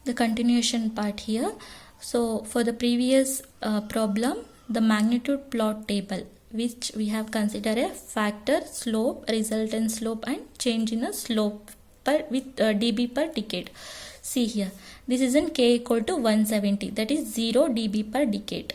the continuation part here. So for the previous problem, the magnitude plot table, which we have considered a factor, slope, resultant slope and change in a slope per with dB per decade. See here, this is in k equal to 170, that is 0 dB per decade.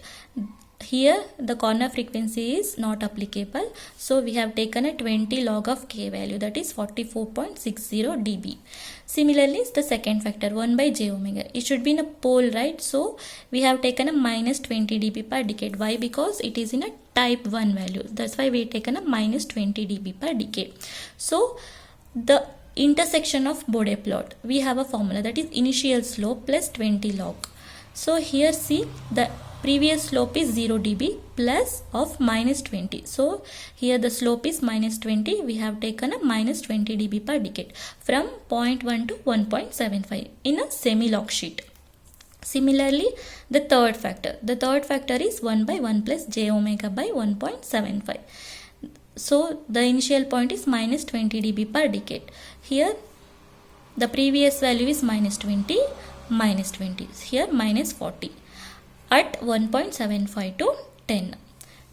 Here the corner frequency is not applicable, so we have taken a 20 log of k value, that is 44.60 dB. Similarly, the second factor 1 by j omega, it should be in a pole, right? So we have taken a minus 20 dB per decade. Why? Because it is in a type 1 value, that's why we taken a minus 20 dB per decade. So the intersection of Bode plot, we have a formula, that is initial slope plus 20 log. So here see, the previous slope is 0 dB plus of minus 20. So here the slope is minus 20. We have taken a minus 20 dB per decade from 0.1 to 1.75 in a semi-log sheet. Similarly, the third factor is 1 by 1 plus j omega by 1.75. So the initial point is minus 20 dB per decade. Here the previous value is minus 20, minus 20. Here minus 40 at 1.75 to 10.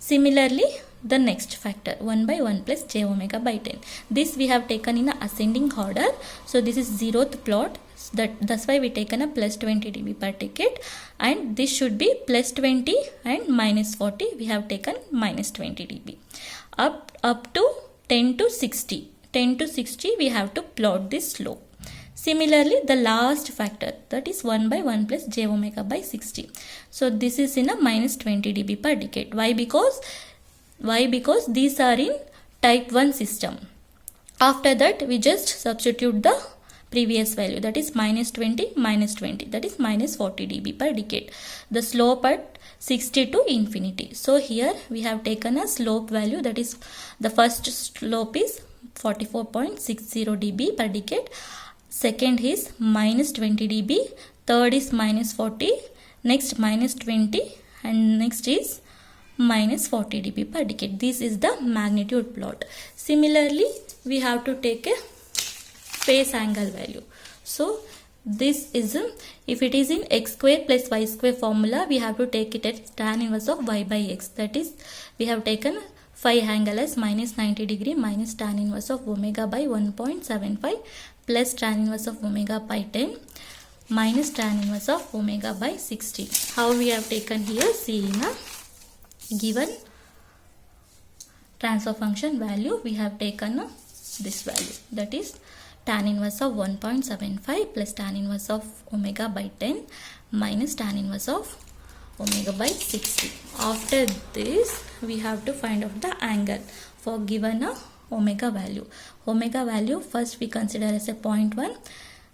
Similarly, the next factor 1 by 1 plus j omega by 10. This we have taken in a ascending order. So this is 0th plot. That's why we taken a plus 20 dB per decade, and this should be plus 20 and minus 40. We have taken minus 20 dB. Up to 10 to 60. 10 to 60 we have to plot this slope. Similarly, the last factor, that is 1 by 1 plus j omega by 60. So this is in a minus 20 dB per decade. Why? Because these are in type 1 system. After that, we just substitute the previous value, that is minus 20, that is minus 40 dB per decade. The slope at 60 to infinity. So here we have taken a slope value, that is the first slope is 44.60 dB per decade. Second is minus 20 dB, third is minus 40, next minus 20, and next is minus 40 dB per decade. This is the magnitude plot. Similarly, we have to take a phase angle value. So this is if it is in x square plus y square formula, we have to take it as tan inverse of y by x. That is, we have taken phi angle as minus 90 degree minus tan inverse of omega by 1.75 plus tan inverse of omega by 10 minus tan inverse of omega by 60. How we have taken here, see in a given transfer function value, we have taken this value, that is tan inverse of 1.75 plus tan inverse of omega by 10 minus tan inverse of omega by 60. After this, we have to find out the angle for given a omega value. Omega value first we consider as a 0.1.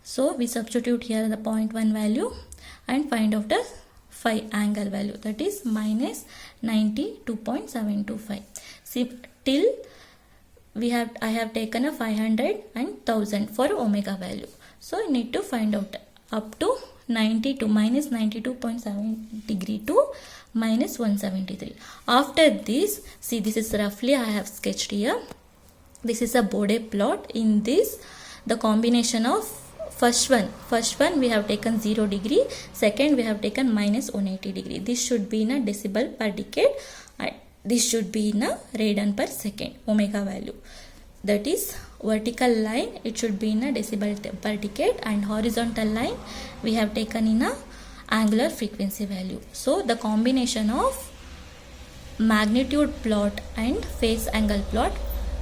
So we substitute here the 0.1 value and find out the phi angle value, that is minus 92.725. See, till I have taken a 500 and 1000 for omega value. So I need to find out up to 92 minus 92.7 degree to minus 173. After this, see, this is roughly I have sketched here. This is a Bode plot. In this, the combination of first one we have taken 0 degree, second we have taken minus 180 degree. This should be in a decibel per decade, and this should be in a radon per second omega value. That is vertical line, it should be in a decibel per decade, and horizontal line we have taken in a angular frequency value. So the combination of magnitude plot and phase angle plot,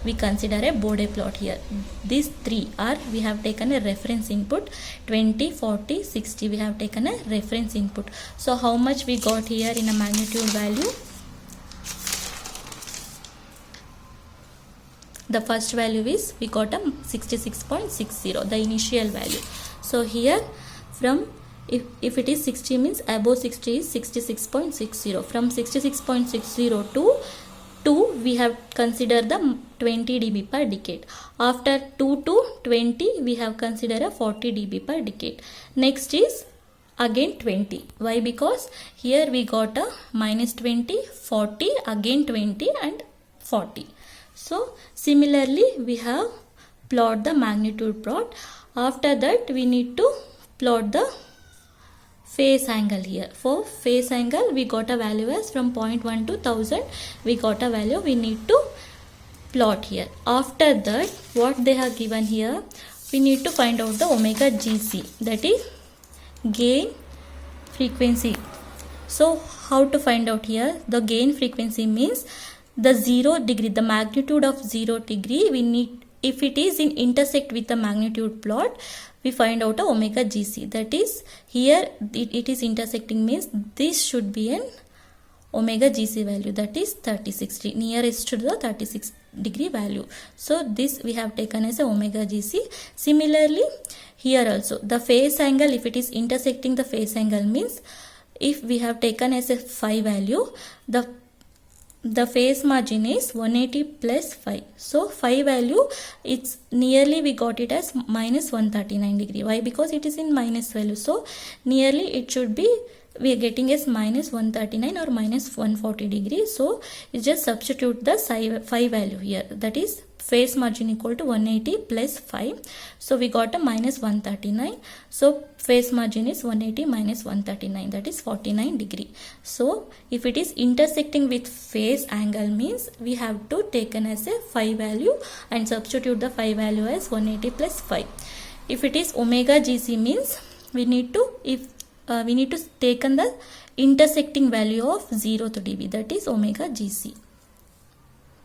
we consider a Bode plot here. These three are, we have taken a reference input, 20, 40, 60 we have taken a reference input. So how much we got here in a magnitude value? The first value is, we got a 66.60, the initial value. So here from, if it is 60 means above 60 is 66.60. From 66.60 to 2 we have considered the 20 dB per decade. After 2 to 20 we have considered a 40 dB per decade. Next is again 20. Why? Because here we got a minus 20, 40, again 20 and 40. So similarly we have plot the magnitude plot. After that we need to plot the phase angle here. For phase angle we got a value as from 0.1 to 1000 we got a value we need to plot here. After that what they have given here, we need to find out the omega GC, that is gain frequency. So how to find out here? The gain frequency means the 0 degree, the magnitude of 0 degree we need, if it is in intersect with the magnitude plot, we find out a omega GC, that is here it is intersecting means this should be an omega GC value, that is 360, nearest to the 36 degree value. So this we have taken as a omega GC. Similarly here also the phase angle, if it is intersecting the phase angle means if we have taken as a phi value, the phase margin is 180 plus phi. So phi value, it's nearly we got it as minus 139 degree. Why? Because it is in minus value. So nearly it should be, we are getting as minus 139 or minus 140 degree. So you just substitute the phi value here, that is phase margin equal to 180 plus 5. So we got a minus 139. So phase margin is 180 minus 139, that is 49 degree. So if it is intersecting with phase angle means we have to taken as a phi value and substitute the phi value as 180 plus 5. If it is omega GC means we need to, we need to taken the intersecting value of 0th dB, that is omega GC.